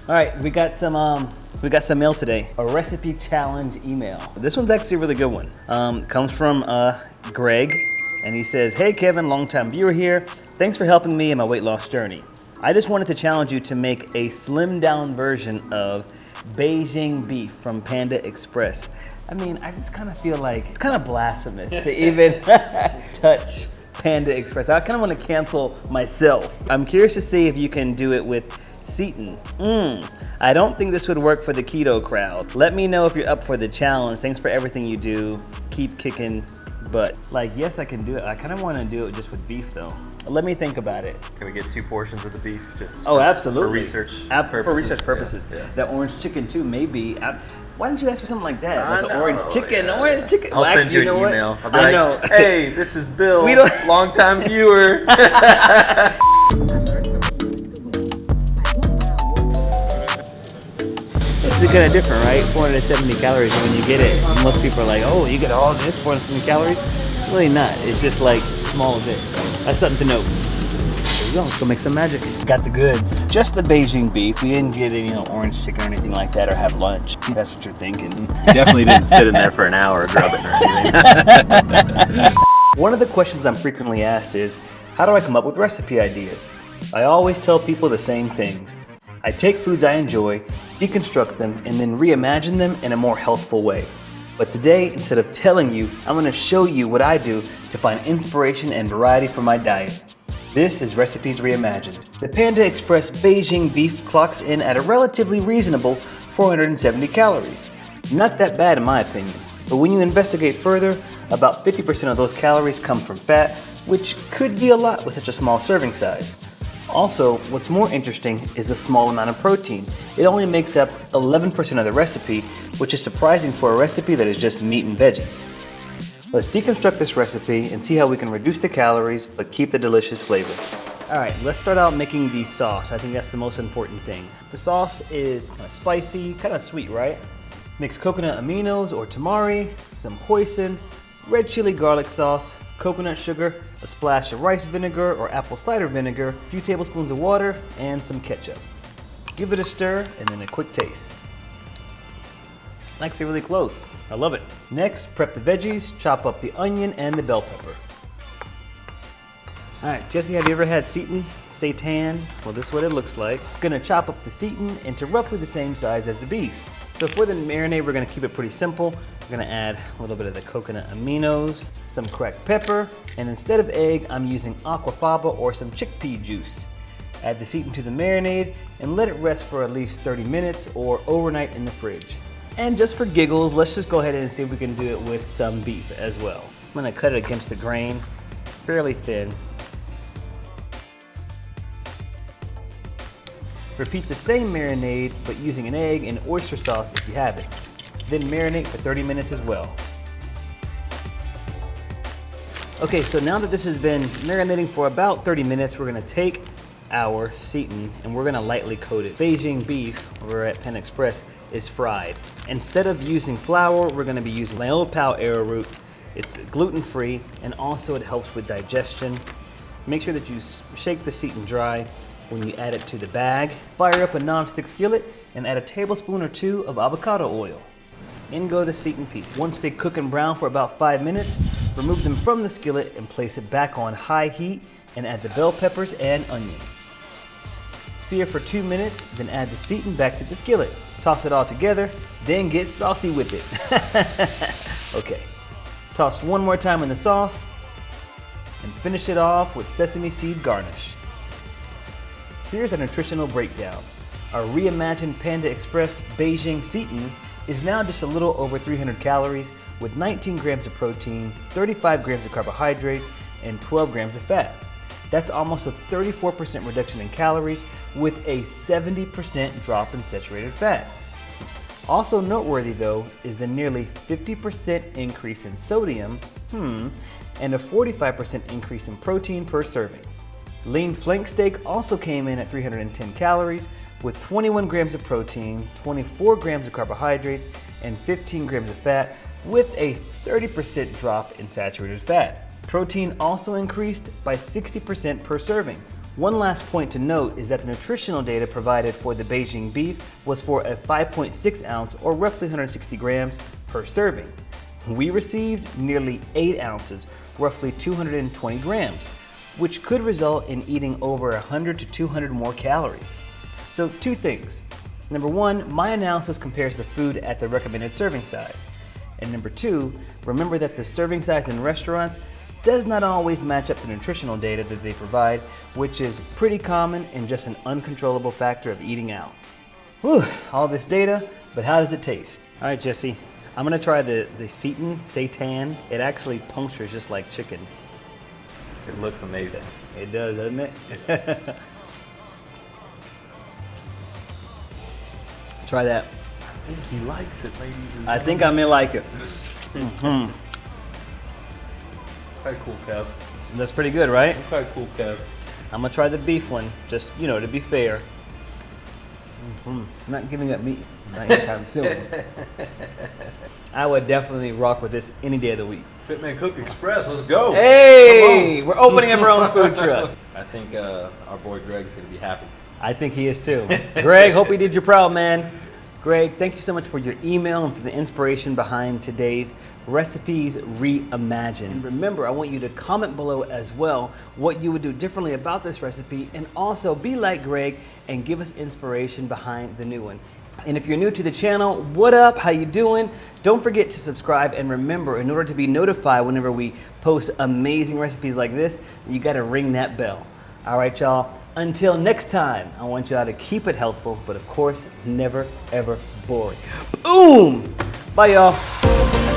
All right, we got some mail today. A recipe challenge email. This one's actually a really good one. Comes from Greg, and he says, "Hey Kevin, longtime viewer here. Thanks for helping me in my weight loss journey. I just wanted to challenge you to make a slimmed down version of Beijing beef from Panda Express." I mean, I just kind of feel like it's kind of blasphemous to even touch Panda Express. I kind of want to cancel myself. I'm curious to see if you can do it with Seitan. I don't think this would work for the keto crowd. Let me know if you're up for the challenge. Thanks for everything you do. Keep kicking butt. Like, yes, I can do it. I kind of want to do it just with beef though. Let me think about it. Can we get 2 portions of the beef just absolutely. For research purposes? For research purposes. Yeah. The orange chicken too, maybe. Why didn't you ask for something like that? Like an orange chicken, orange chicken. I'll send you an email. I'll be like, know. Hey, this is Bill, longtime viewer. This is kind of different, right? 470 calories, and when you get it, most people are like, oh, you get all this, 470 calories? It's really not. It's just like small bit. That's something to note. There you go, let's go make some magic. Got the goods. Just the Beijing beef. We didn't get any orange chicken or anything like that, or have lunch. That's what you're thinking. Definitely didn't sit in there for an hour grubbing or anything. One of the questions I'm frequently asked is, how do I come up with recipe ideas? I always tell people the same things. I take foods I enjoy, deconstruct them, and then reimagine them in a more healthful way. But today, instead of telling you, I'm going to show you what I do to find inspiration and variety for my diet. This is Recipes Reimagined. The Panda Express Beijing beef clocks in at a relatively reasonable 470 calories. Not that bad in my opinion, but when you investigate further, about 50% of those calories come from fat, which could be a lot with such a small serving size. Also, what's more interesting is the small amount of protein. It only makes up 11% of the recipe, which is surprising for a recipe that is just meat and veggies. Let's deconstruct this recipe and see how we can reduce the calories but keep the delicious flavor. All right, let's start out making the sauce. I think that's the most important thing. The sauce is kind of spicy, kind of sweet, right? Mix coconut aminos or tamari, some hoisin, red chili garlic sauce, coconut sugar, a splash of rice vinegar or apple cider vinegar, a few tablespoons of water, and some ketchup. Give it a stir and then a quick taste. Actually really close. I love it. Next, prep the veggies, chop up the onion and the bell pepper. All right, Jesse, have you ever had Seitan? Well, this is what it looks like. Gonna chop up the Seitan into roughly the same size as the beef. So for the marinade, we're gonna keep it pretty simple. We're gonna add a little bit of the coconut aminos, some cracked pepper, and instead of egg, I'm using aquafaba or some chickpea juice. Add the Seitan to the marinade and let it rest for at least 30 minutes or overnight in the fridge. And just for giggles, let's just go ahead and see if we can do it with some beef as well. I'm gonna cut it against the grain, fairly thin. Repeat the same marinade, but using an egg and oyster sauce if you have it. Then marinate for 30 minutes as well. Okay, so now that this has been marinating for about 30 minutes, we're gonna take our Seitan and we're gonna lightly coat it. Beijing beef over at Panda Express is fried. Instead of using flour, we're gonna be using my old pal arrowroot. It's gluten-free and also it helps with digestion. Make sure that you shake the Seitan dry when you add it to the bag. Fire up a non-stick skillet and add a tablespoon or 2 of avocado oil. In go the Seitan pieces. Once they cook and brown for about 5 minutes, remove them from the skillet and place it back on high heat and add the bell peppers and onion. Sear for 2 minutes, then add the Seitan back to the skillet. Toss it all together, then get saucy with it. Okay, toss one more time in the sauce and finish it off with sesame seed garnish. Here's a nutritional breakdown. Our reimagined Panda Express Beijing Seitan is now just a little over 300 calories with 19 grams of protein, 35 grams of carbohydrates, and 12 grams of fat. That's almost a 34% reduction in calories with a 70% drop in saturated fat. Also noteworthy though is the nearly 50% increase in sodium, and a 45% increase in protein per serving. Lean flank steak also came in at 310 calories with 21 grams of protein, 24 grams of carbohydrates, and 15 grams of fat with a 30% drop in saturated fat. Protein also increased by 60% per serving, One last point to note is that the nutritional data provided for the Beijing beef was for a 5.6 ounce or roughly 160 grams per serving. We received nearly 8 ounces, roughly 220 grams, which could result in eating over 100 to 200 more calories. So 2 things. Number 1, my analysis compares the food at the recommended serving size. And number 2, remember that the serving size in restaurants does not always match up to the nutritional data that they provide, which is pretty common and just an uncontrollable factor of eating out. Whew, all this data, but how does it taste? All right, Jesse, I'm gonna try the Seitan. It actually punctures just like chicken. It looks amazing. It does, doesn't it? Try that. I think he likes it, ladies and gentlemen. I think I may like it. Okay, cool, Kev. That's pretty good, right? Okay, cool, Kev. I'm gonna try the beef one, just, you know, to be fair. Not giving up meat not anytime soon. I would definitely rock with this any day of the week. FitMenCook Express, let's go. Hey, we're opening up our own food truck. I think our boy Greg's gonna be happy. I think he is too. Greg, hope we did you proud, man. Greg, thank you so much for your email and for the inspiration behind today's recipes reimagined. And remember, I want you to comment below as well what you would do differently about this recipe, and also be like Greg and give us inspiration behind the new one. And if you're new to the channel, what up? How you doing? Don't forget to subscribe, and remember, in order to be notified whenever we post amazing recipes like this, you gotta ring that bell. All right, y'all. Until next time, I want y'all to keep it healthful, but of course, never ever boring. Boom! Bye, y'all.